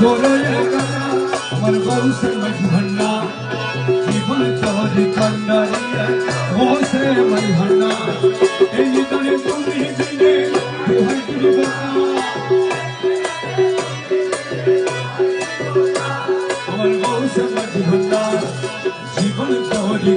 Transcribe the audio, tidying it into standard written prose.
আমার বউ সে মজভন্না জীবন তোরি কন্ডারিয়া ও সে মজভন্না এই নিতরে তুমি দিনে তুই দিবা আমার বউ সে মজভন্না জীবন তোরি